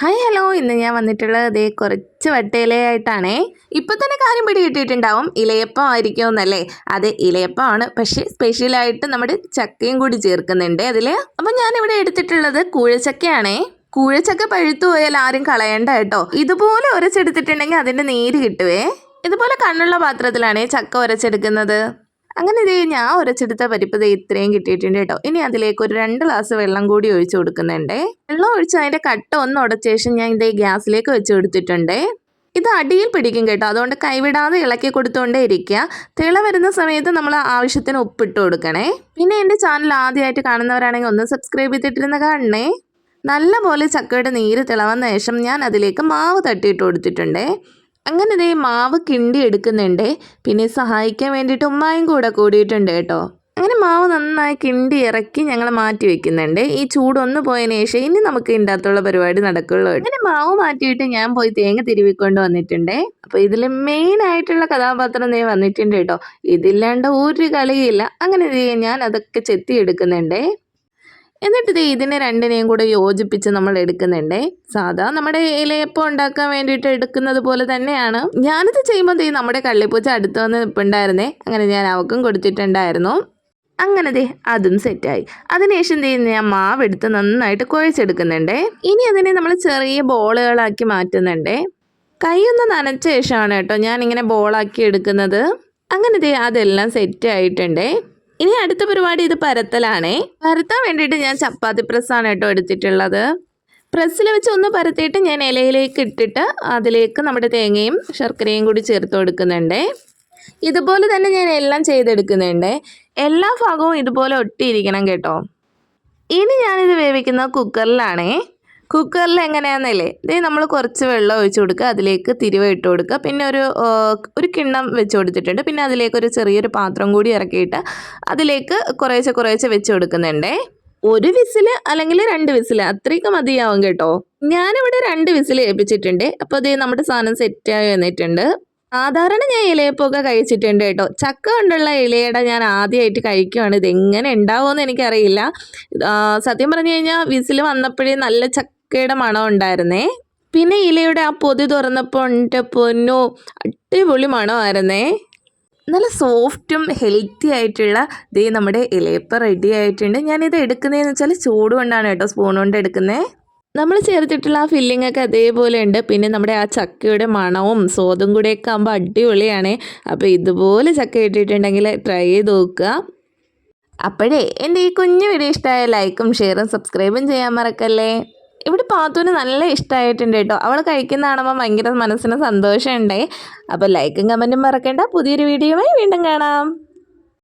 Hi hello, ഇന്ന് ഞാൻ വന്നിട്ടുള്ളത് ദേ കുറച്ച് വട്ടയിലയായിട്ടാണേ. ഇപ്പം തന്നെ കാര്യം പിടി കിട്ടിയിട്ടുണ്ടാവും, ഇലയപ്പം ആയിരിക്കുമെന്നല്ലേ. അതെ, ഇലയപ്പമാണ്, പക്ഷേ സ്പെഷ്യലായിട്ട് നമ്മുടെ ചക്കയും കൂടി ചേർക്കുന്നുണ്ട് അതിൽ. അപ്പം ഞാനിവിടെ എടുത്തിട്ടുള്ളത് കൂഴച്ചക്കയാണേ. കൂഴച്ചക്ക പഴുത്തു പോയാൽ ആരും കളയണ്ട കേട്ടോ. ഇതുപോലെ ഉരച്ചെടുത്തിട്ടുണ്ടെങ്കിൽ അതിൻ്റെ നീര് കിട്ടുവേ. ഇതുപോലെ കണ്ണുള്ള പാത്രത്തിലാണേ ചക്ക ഉരച്ചെടുക്കുന്നത്. അങ്ങനെ ഇതേ ഞാൻ ഉരച്ചെടുത്ത പരിപ്പ് ദേ ഇത്രയും കിട്ടിയിട്ടുണ്ട് കേട്ടോ. ഇനി അതിലേക്ക് ഒരു 2 ഗ്ലാസ് വെള്ളം കൂടി ഒഴിച്ചു കൊടുക്കുന്നുണ്ടേ. വെള്ളം ഒഴിച്ച് അതിൻ്റെ കട്ട ഒന്ന് ഉടച്ച ശേഷം ഞാൻ ഇതേ ഗ്യാസിലേക്ക് വെച്ച് കൊടുത്തിട്ടുണ്ടേ. ഇത് അടിയിൽ പിടിക്കും കേട്ടോ, അതുകൊണ്ട് കൈവിടാതെ ഇളക്കി കൊടുത്തുകൊണ്ടേ ഇരിക്കുക. തിള വരുന്ന സമയത്ത് നമ്മൾ ആവശ്യത്തിന് ഉപ്പിട്ട് കൊടുക്കണേ. പിന്നെ എൻ്റെ ചാനൽ ആദ്യമായിട്ട് കാണുന്നവരാണെങ്കിൽ ഒന്ന് സബ്സ്ക്രൈബ് ചെയ്തിട്ടിരുന്ന കാണണേ. നല്ലപോലെ ചക്കയുടെ നീര് തിളവന്ന ശേഷം ഞാൻ അതിലേക്ക് മാവ് തട്ടിയിട്ട് കൊടുത്തിട്ടുണ്ടേ. അങ്ങനെ ഇതേ മാവ് കിണ്ടി എടുക്കുന്നുണ്ട്. പിന്നെ സഹായിക്കാൻ വേണ്ടിയിട്ട് ഉമ്മായും കൂടെ കൂടിയിട്ടുണ്ട് കേട്ടോ. അങ്ങനെ മാവ് നന്നായി കിണ്ടി ഇറക്കി ഞങ്ങൾ മാറ്റി വെക്കുന്നുണ്ട്. ഈ ചൂടൊന്ന് പോയതിന് ശേഷം ഇനി നമുക്ക് ഇതിൻ്റെ അകത്തുള്ള പരിപാടി നടക്കുള്ളൂ. അങ്ങനെ മാവ് മാറ്റിയിട്ട് ഞാൻ പോയി തേങ്ങ തിരുവിക്കൊണ്ട് വന്നിട്ടുണ്ട്. അപ്പോൾ ഇതിൽ മെയിൻ ആയിട്ടുള്ള കഥാപാത്രം നീ വന്നിട്ടുണ്ട് കേട്ടോ. ഇതില്ലാണ്ട് ഒരു കളിയില്ല. അങ്ങനെ ഞാൻ അതൊക്കെ ചെത്തി എടുക്കുന്നുണ്ട്. എന്നിട്ട് ഇതിനെ രണ്ടിനെയും കൂടെ യോജിപ്പിച്ച് നമ്മൾ എടുക്കുന്നുണ്ടേ. സാധാ നമ്മുടെ ഇലയപ്പം ഉണ്ടാക്കാൻ വേണ്ടിയിട്ട് എടുക്കുന്നത് പോലെ തന്നെയാണ്. ഞാനിത് ചെയ്യുമ്പോൾ നമ്മുടെ കള്ളിപ്പൂച്ച അടുത്ത് വന്ന് നിൽപ്പുണ്ടായിരുന്നേ. അങ്ങനെ ഞാൻ അവക്കും കൊടുത്തിട്ടുണ്ടായിരുന്നു. അങ്ങനെ അതും സെറ്റായി. അതിനുശേഷം ഞാൻ മാവെടുത്ത് നന്നായിട്ട് കുഴച്ചെടുക്കുന്നുണ്ടേ. ഇനി അതിനെ നമ്മൾ ചെറിയ ബോളുകളാക്കി മാറ്റുന്നുണ്ടേ. കൈ ഒന്ന് നനച്ച ശേഷമാണ് കേട്ടോ ഞാനിങ്ങനെ ബോളാക്കി എടുക്കുന്നത്. അങ്ങനെ അതെല്ലാം സെറ്റ് ആയിട്ടുണ്ടേ. ഇനി അടുത്ത പരിപാടി ഇത് പരത്തലാണേ. പരത്താൻ വേണ്ടിയിട്ട് ഞാൻ ചപ്പാത്തി പ്രസ്സാണ് കേട്ടോ എടുത്തിട്ടുള്ളത്. പ്രസ്സിൽ വെച്ച് ഒന്ന് പരത്തിയിട്ട് ഞാൻ ഇലയിലേക്ക് ഇട്ടിട്ട് അതിലേക്ക് നമ്മുടെ തേങ്ങയും ശർക്കരയും കൂടി ചേർത്ത് കൊടുക്കുന്നുണ്ട്. ഇതുപോലെ തന്നെ ഞാൻ എല്ലാം ചെയ്തെടുക്കുന്നുണ്ട്. എല്ലാ ഭാഗവും ഇതുപോലെ ഒട്ടിയിരിക്കണം കേട്ടോ. ഇനി ഞാനിത് വേവിക്കുന്നത് കുക്കറിലാണേ. കുക്കറിൽ എങ്ങനെയാണെന്നല്ലേ, നമ്മൾ കുറച്ച് വെള്ളം ഒഴിച്ച് കൊടുക്കുക, അതിലേക്ക് തിരുവ ഇട്ട് കൊടുക്കുക, പിന്നെ ഒരു കിണ്ണം വെച്ച് കൊടുത്തിട്ടുണ്ട്. പിന്നെ അതിലേക്ക് ഒരു ചെറിയൊരു പാത്രം കൂടി ഇറക്കിയിട്ട് അതിലേക്ക് കുറേശ്ശെ വെച്ച് കൊടുക്കുന്നുണ്ടേ. 1 വിസിൽ അല്ലെങ്കിൽ 2 വിസിൽ അത്രയ്ക്ക് മതിയാവും കേട്ടോ. ഞാനിവിടെ 2 വിസിൽ ഏൽപ്പിച്ചിട്ടുണ്ട്. അപ്പോൾ നമ്മുടെ സാധനം സെറ്റായി വന്നിട്ടുണ്ട്. സാധാരണ ഞാൻ ഇലയപ്പമൊക്കെ കഴിച്ചിട്ടുണ്ട് കേട്ടോ. ചക്ക കൊണ്ടുള്ള ഇലയട ഞാൻ ആദ്യമായിട്ട് കഴിക്കുകയാണ്. ഇതെങ്ങനെ ഉണ്ടാവുമെന്ന് എനിക്കറിയില്ല. സത്യം പറഞ്ഞു കഴിഞ്ഞാൽ വിസിൽ വന്നപ്പോഴേ നല്ല ചക്കയുടെ മണം ഉണ്ടായിരുന്നേ. പിന്നെ ഇലയുടെ ആ പൊതി തുറന്നപ്പോൾ എൻ്റെ പൊന്നോ, അടിപൊളി മണമായിരുന്നേ. നല്ല സോഫ്റ്റും ഹെൽത്തി ആയിട്ടുള്ള നമ്മുടെ ഇലയപ്പം റെഡി ആയിട്ടുണ്ട്. ഞാനിത് എടുക്കുന്നതെന്ന് വെച്ചാൽ ചൂട് കൊണ്ടാണ് കേട്ടോ, സ്പൂൺ കൊണ്ട് എടുക്കുന്നത്. നമ്മൾ ചേർത്തിട്ടുള്ള ആ ഫില്ലിംഗ് ഒക്കെ അതേപോലെ ഉണ്ട്. പിന്നെ നമ്മുടെ ആ ചക്കയുടെ മണവും സ്വാദും കൂടെയൊക്കെ ആകുമ്പോൾ അടിപൊളിയാണ്. അപ്പോൾ ഇതുപോലെ ചക്ക ഇട്ടിട്ടുണ്ടെങ്കിൽ ട്രൈ ചെയ്ത് നോക്കുക. അപ്പോഴേ എൻ്റെ ഈ കുഞ്ഞു വീഡിയോ ഇഷ്ടമായ ലൈക്കും ഷെയറും സബ്സ്ക്രൈബും ചെയ്യാൻ മറക്കല്ലേ. ഇവിടെ പാത്തുവിന് നല്ല ഇഷ്ടമായിട്ടുണ്ട് കേട്ടോ. അവൾ കഴിക്കുന്ന കാണുമ്പോൾ ഭയങ്കര മനസ്സിന് സന്തോഷമുണ്ടേ. അപ്പോൾ ലൈക്കും കമൻറ്റും മറക്കണ്ട. പുതിയൊരു വീഡിയോയുമായി വീണ്ടും കാണാം.